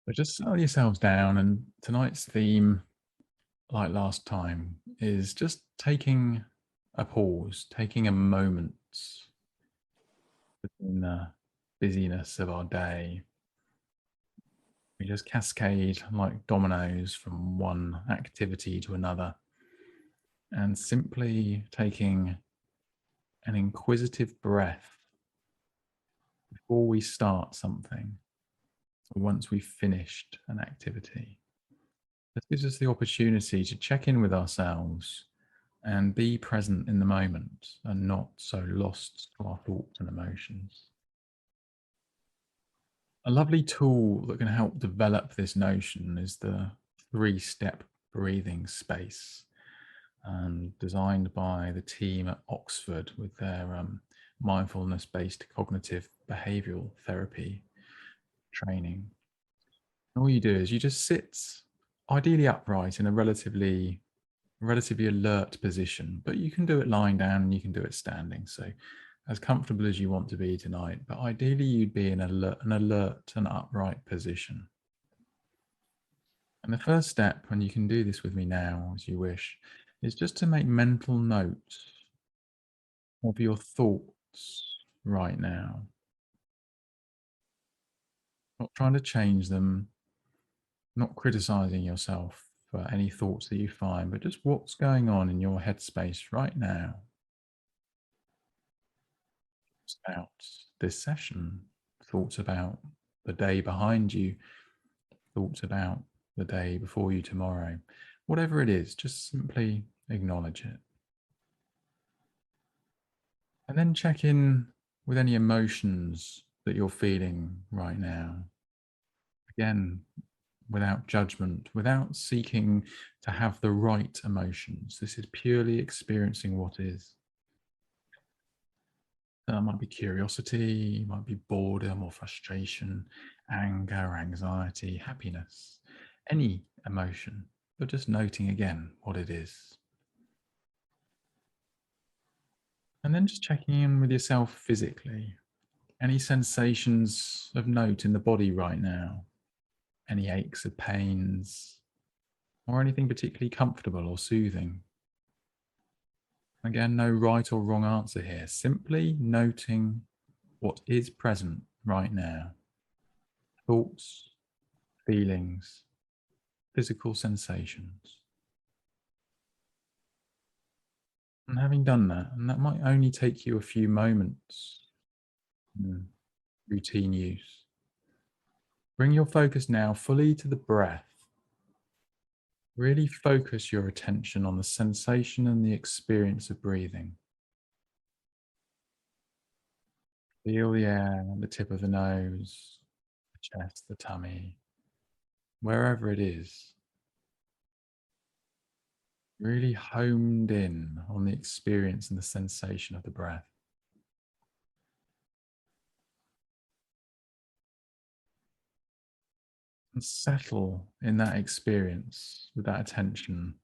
But just settle yourselves down, and tonight's theme, like last time, is just taking a pause, taking a moment between the busyness of our day. We just cascade like dominoes from one activity to another, and simply taking an inquisitive breath before we start something, or once we've finished an activity. This gives us the opportunity to check in with ourselves and be present in the moment and not so lost to our thoughts and emotions. A lovely tool that can help develop this notion is the 3-step breathing space, designed by the team at Oxford with their mindfulness-based cognitive behavioral therapy training. And all you do is you just sit ideally upright in a relatively alert position, but you can do it lying down and you can do it standing. So as comfortable as you want to be tonight, but ideally you'd be in an alert and upright position. And the first step, and you can do this with me now as you wish, is just to make mental note of your thoughts right now. Not trying to change them, not criticizing yourself for any thoughts that you find, but just what's going on in your headspace right now about this session, thoughts about the day behind you, thoughts about the day before you tomorrow. Whatever it is, just simply acknowledge it. And then check in with any emotions that you're feeling right now. Again, without judgment, without seeking to have the right emotions. This is purely experiencing what is. That might be curiosity, might be boredom or frustration, anger, anxiety, happiness, any emotion, but just noting again what it is. And then just checking in with yourself physically. Any sensations of note in the body right now? Any aches or pains, or anything particularly comfortable or soothing? Again, no right or wrong answer here. Simply noting what is present right now. Thoughts, feelings, physical sensations. And having done that, and that might only take you a few moments, routine use. Bring your focus now fully to the breath. Really focus your attention on the sensation and the experience of breathing. Feel the air at the tip of the nose, the chest, the tummy, wherever it is. Really homed in on the experience and the sensation of the breath. And settle in that experience with that attention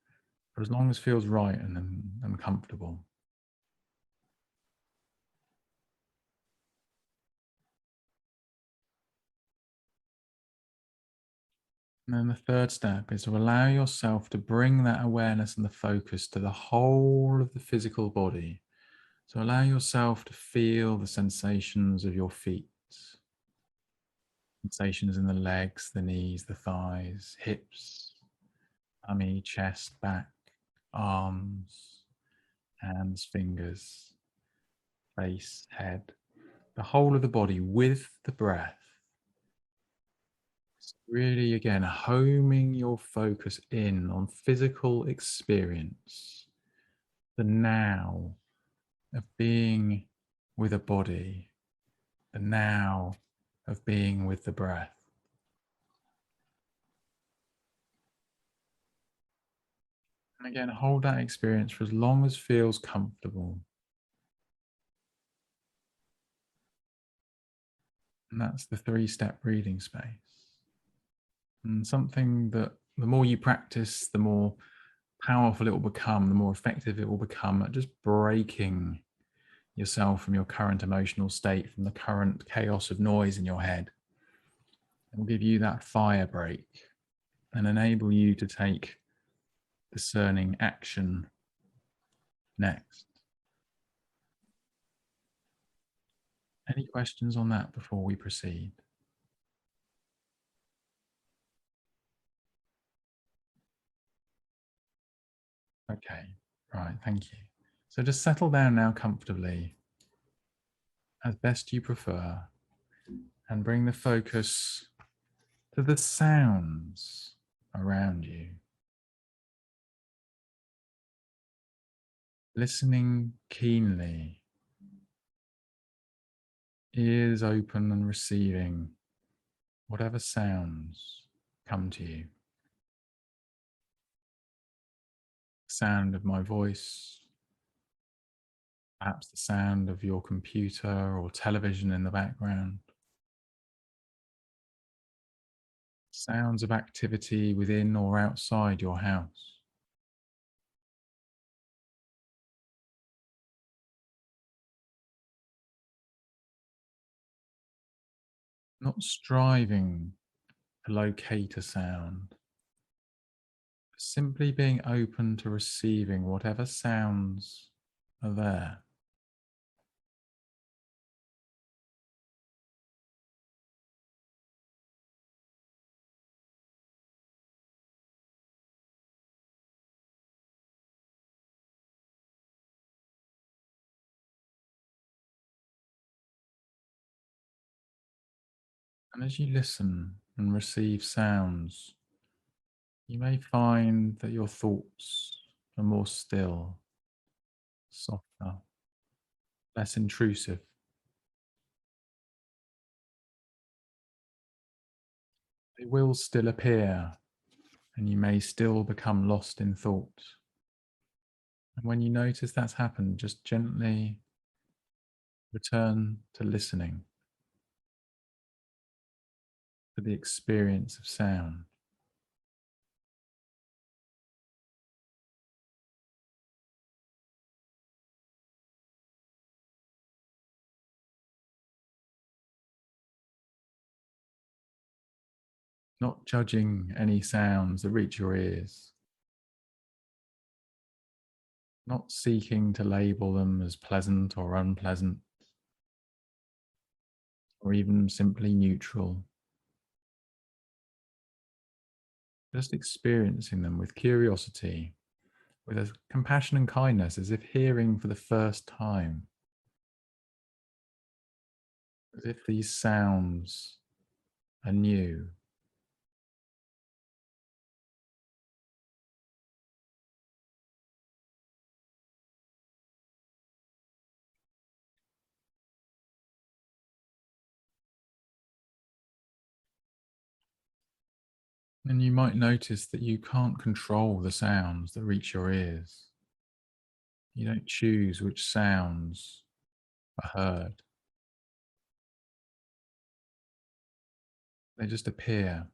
for as long as feels right and comfortable. And then the third step is to allow yourself to bring that awareness and the focus to the whole of the physical body. So allow yourself to feel the sensations of your feet, sensations in the legs, the knees, the thighs, hips, tummy, chest, back, arms, hands, fingers, face, head, the whole of the body with the breath. So really, again, homing your focus in on physical experience, the now of being with a body, the now of being with the breath. And again, hold that experience for as long as feels comfortable. And that's the 3-step breathing space. And something that the more you practice, the more powerful it will become, the more effective it will become at just breaking yourself from your current emotional state, from the current chaos of noise in your head. It will give you that fire break and enable you to take discerning action next. Any questions on that before we proceed? Okay, right, thank you. So just settle down now comfortably as best you prefer and bring the focus to the sounds around you. Listening keenly, ears open and receiving whatever sounds come to you. Sound of my voice, perhaps the sound of your computer or television in the background. Sounds of activity within or outside your house. Not striving to locate a sound, but simply being open to receiving whatever sounds are there. And as you listen and receive sounds, you may find that your thoughts are more still, softer, less intrusive. They will still appear, and you may still become lost in thought. And when you notice that's happened, just gently return to listening, to the experience of sound. Not judging any sounds that reach your ears, not seeking to label them as pleasant or unpleasant, or even simply neutral. Just experiencing them with curiosity, with a compassion and kindness, as if hearing for the first time, as if these sounds are new. And you might notice that you can't control the sounds that reach your ears. You don't choose which sounds are heard. They just appear.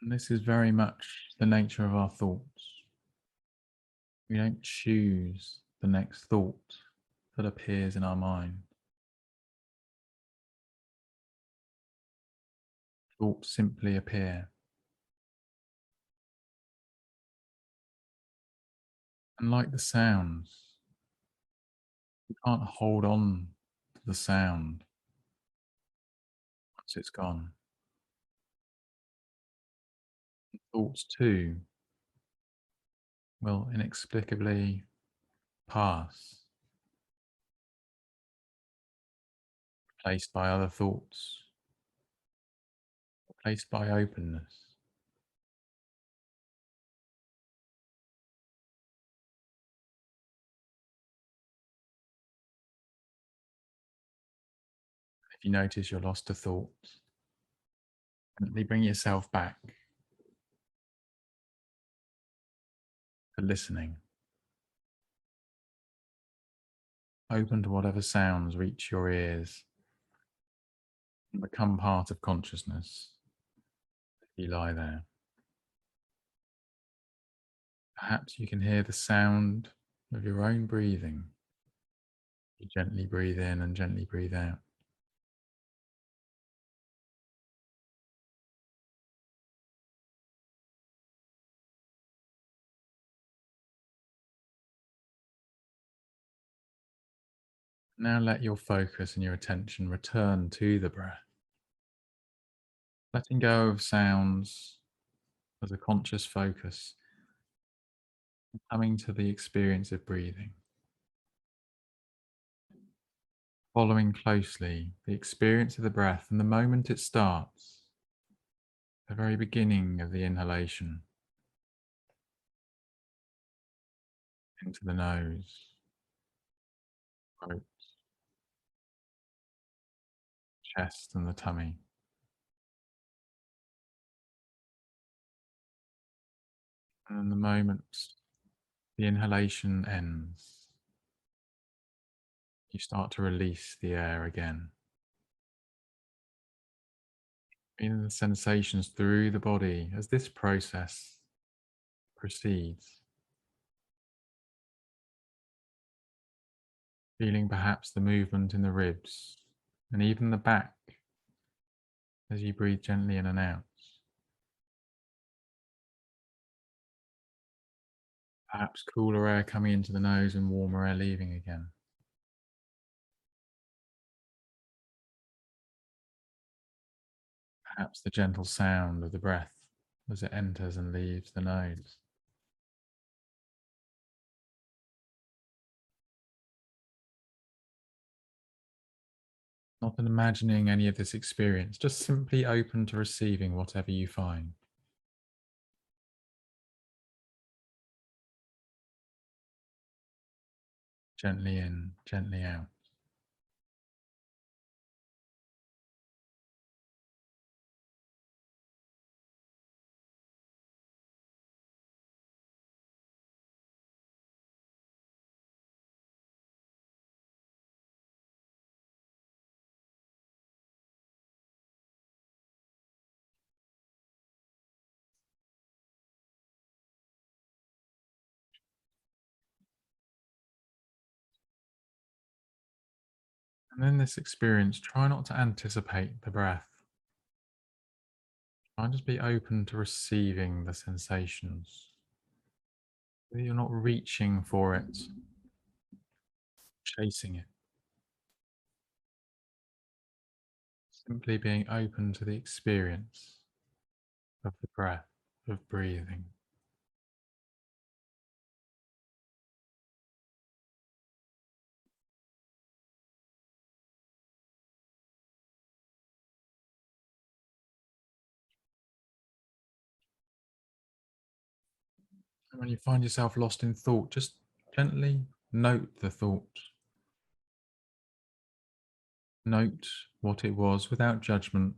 And this is very much the nature of our thoughts. We don't choose the next thought that appears in our mind. Thoughts simply appear. And like the sounds, you can't hold on to the sound once it's gone. Thoughts too will inexplicably pass, replaced by other thoughts, replaced by openness. If you notice you're lost to thought, gently bring yourself back to listening. Open to whatever sounds reach your ears and become part of consciousness. You lie there. Perhaps you can hear the sound of your own breathing. You gently breathe in and gently breathe out. Now let your focus and your attention return to the breath, letting go of sounds as a conscious focus, coming to the experience of breathing. Following closely the experience of the breath and the moment it starts, the very beginning of the inhalation into the nose, throat, chest, and the tummy. And the moment the inhalation ends, you start to release the air again. Feeling the sensations through the body as this process proceeds. Feeling perhaps the movement in the ribs and even the back as you breathe gently in and out. Perhaps cooler air coming into the nose and warmer air leaving again. Perhaps the gentle sound of the breath as it enters and leaves the nose. Not imagining any of this experience, just simply open to receiving whatever you find. Gently in, gently out. And in this experience, try not to anticipate the breath. Try and just be open to receiving the sensations. You're not reaching for it, chasing it. Simply being open to the experience of the breath, of breathing. And when you find yourself lost in thought, just gently note the thought. Note what it was without judgment.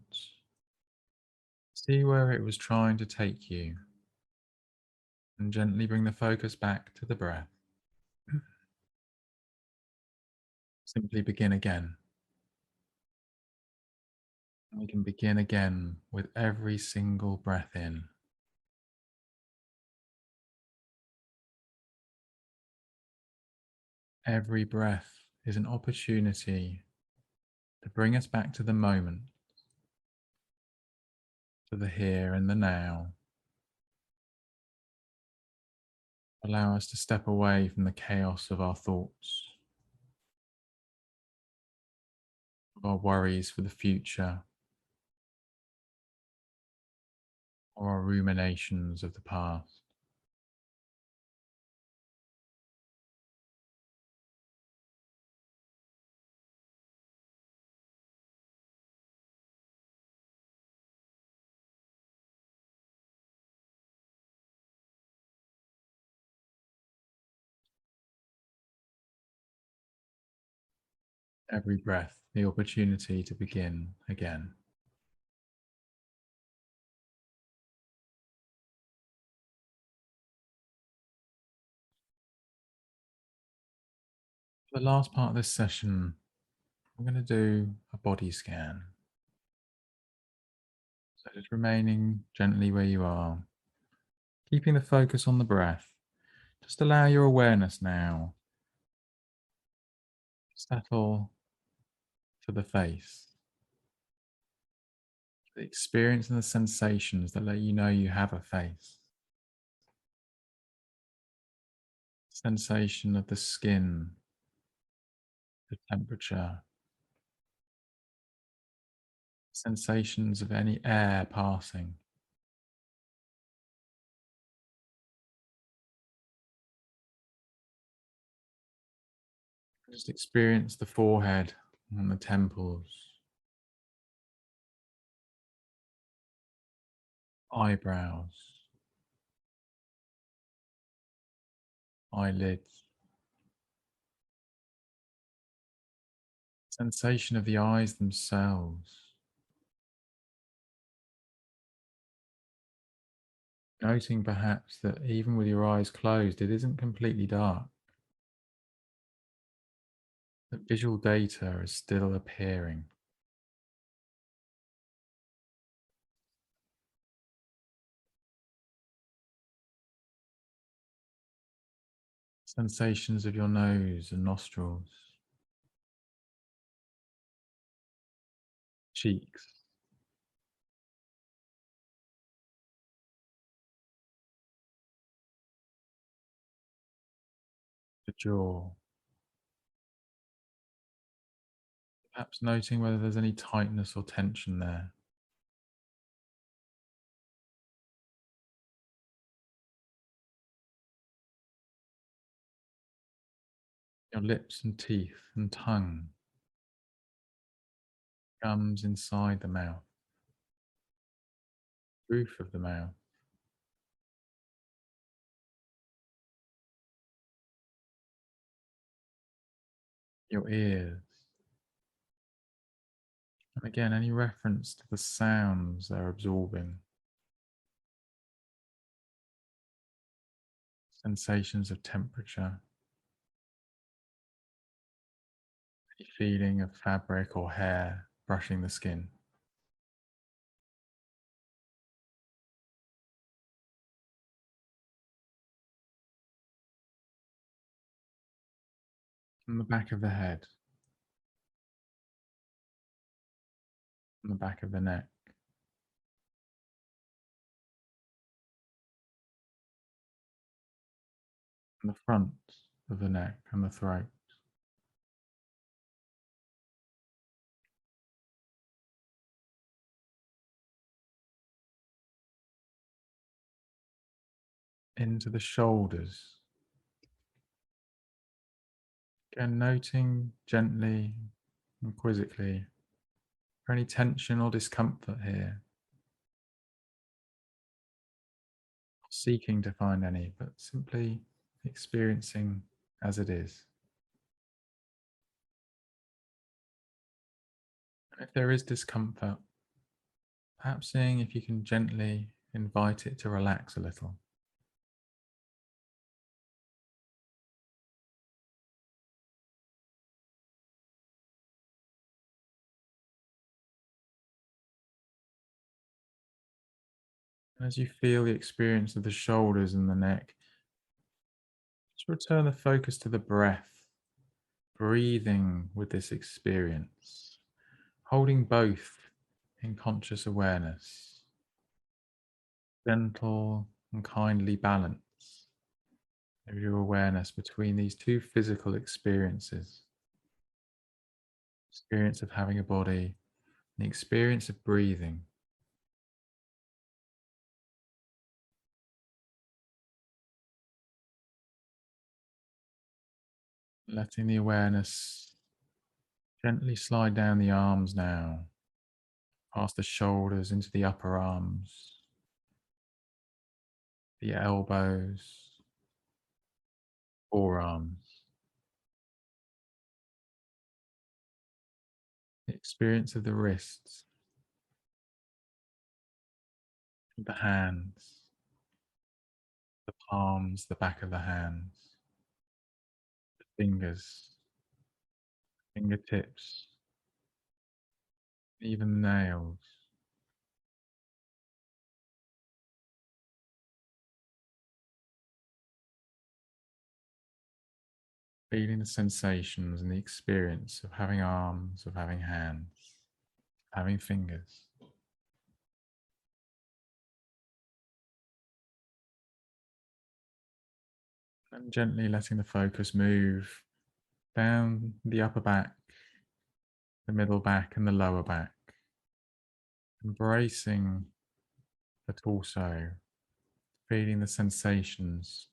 See where it was trying to take you, and gently bring the focus back to the breath. Simply begin again. And we can begin again with every single breath in. Every breath is an opportunity to bring us back to the moment, to the here and the now. Allow us to step away from the chaos of our thoughts, of our worries for the future, or our ruminations of the past. Every breath, the opportunity to begin again. For the last part of this session, I'm going to do a body scan. So just remaining gently where you are, keeping the focus on the breath. Just allow your awareness now to settle to the face. The experience and the sensations that let you know you have a face. Sensation of the skin, the temperature, sensations of any air passing. Just experience the forehead and the temples, eyebrows, eyelids, sensation of the eyes themselves. Noting perhaps that even with your eyes closed, it isn't completely dark. The visual data is still appearing. Sensations of your nose and nostrils, cheeks, the jaw. Perhaps noting whether there's any tightness or tension there. Your lips and teeth and tongue, gums inside the mouth, roof of the mouth, your ears. And again, any reference to the sounds they're absorbing. Sensations of temperature, any feeling of fabric or hair brushing the skin. From the back of the head, from the back of the neck, from the front of the neck and the throat. Into the shoulders. Again, noting gently and quizzically for any tension or discomfort here. Not seeking to find any, but simply experiencing as it is. And if there is discomfort, perhaps seeing if you can gently invite it to relax a little. And as you feel the experience of the shoulders and the neck, just return the focus to the breath, breathing with this experience, holding both in conscious awareness, gentle and kindly balance of your awareness between these two physical experiences, experience of having a body, the experience of breathing. Letting the awareness gently slide down the arms now, past the shoulders into the upper arms, the elbows, forearms, the experience of the wrists, the hands, the palms, the back of the hands, the fingers, fingertips, even nails. Feeling the sensations and the experience of having arms, of having hands, having fingers. And gently letting the focus move down the upper back, the middle back, and the lower back. Embracing the torso, feeling the sensations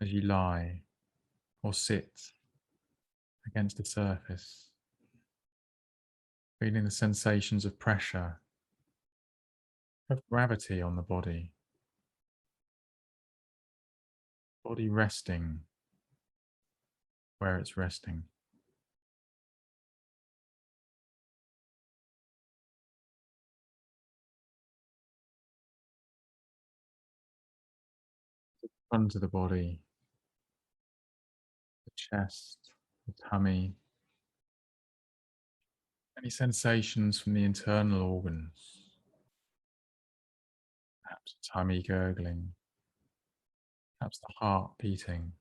as you lie or sit against the surface, feeling the sensations of pressure, of gravity on the body resting where it's resting. Front of the body, the chest, the tummy, any sensations from the internal organs, perhaps the tummy gurgling, perhaps the heart beating.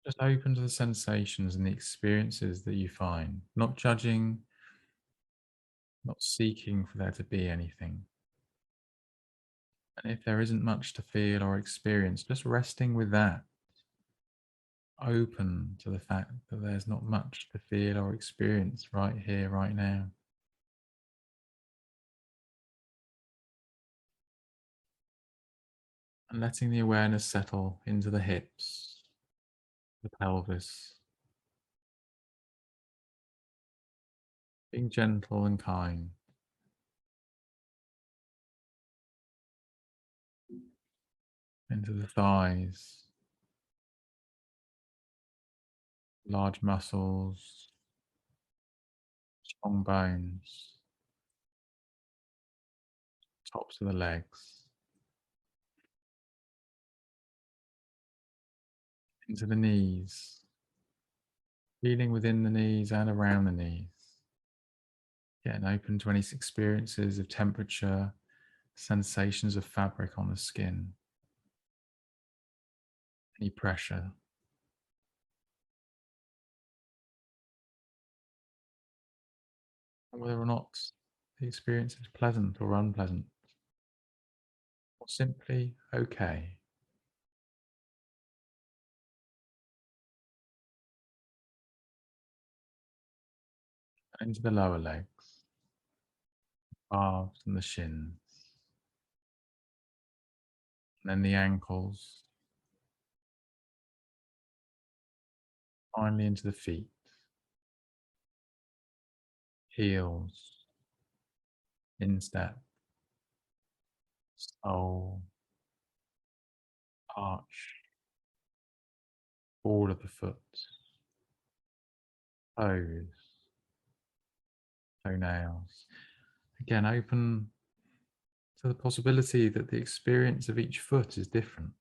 Just open to the sensations and the experiences that you find, not judging, not seeking for there to be anything. And if there isn't much to feel or experience, just resting with that, open to the fact that there's not much to feel or experience right here, right now. And letting the awareness settle into the hips, the pelvis, being gentle and kind. Into the thighs, large muscles, strong bones, tops of the legs, into the knees, feeling within the knees and around the knees. Getting open to any experiences of temperature, sensations of fabric on the skin, any pressure. And whether or not the experience is pleasant or unpleasant, or simply okay. Into the lower legs, calves and the shins, and then the ankles, finally into the feet, heels, instep, sole, arch, ball of the foot, toes, toenails. Again, open to the possibility that the experience of each foot is different.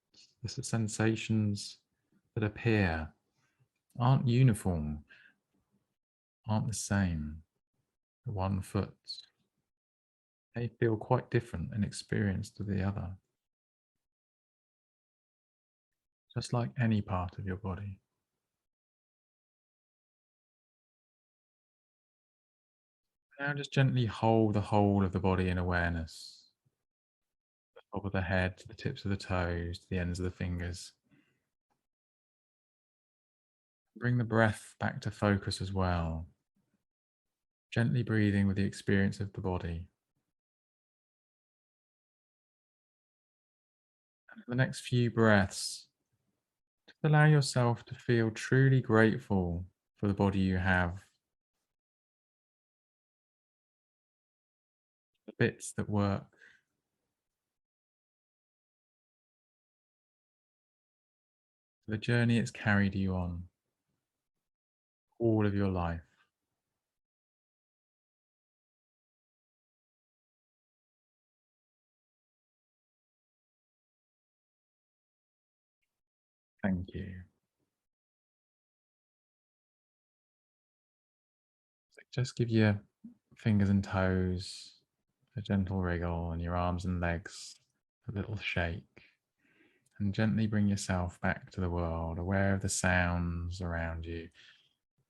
The sensations that appear aren't uniform, aren't the same. One foot may feel quite different in experience to the other, just like any part of your body. Now just gently hold the whole of the body in awareness. The top of the head, to the tips of the toes, to the ends of the fingers. Bring the breath back to focus as well. Gently breathing with the experience of the body. And for the next few breaths, just allow yourself to feel truly grateful for the body you have, the bits that work, the journey it's carried you on, all of your life. Thank you. Just give your fingers and toes a gentle wriggle and your arms and legs a little shake. And gently bring yourself back to the world, aware of the sounds around you,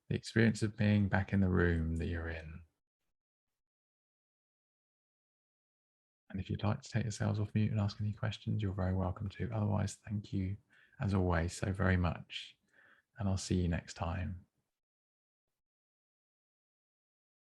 the experience of being back in the room that you're in. And if you'd like to take yourselves off mute and ask any questions, you're very welcome to. Otherwise, thank you as always so very much. And I'll see you next time.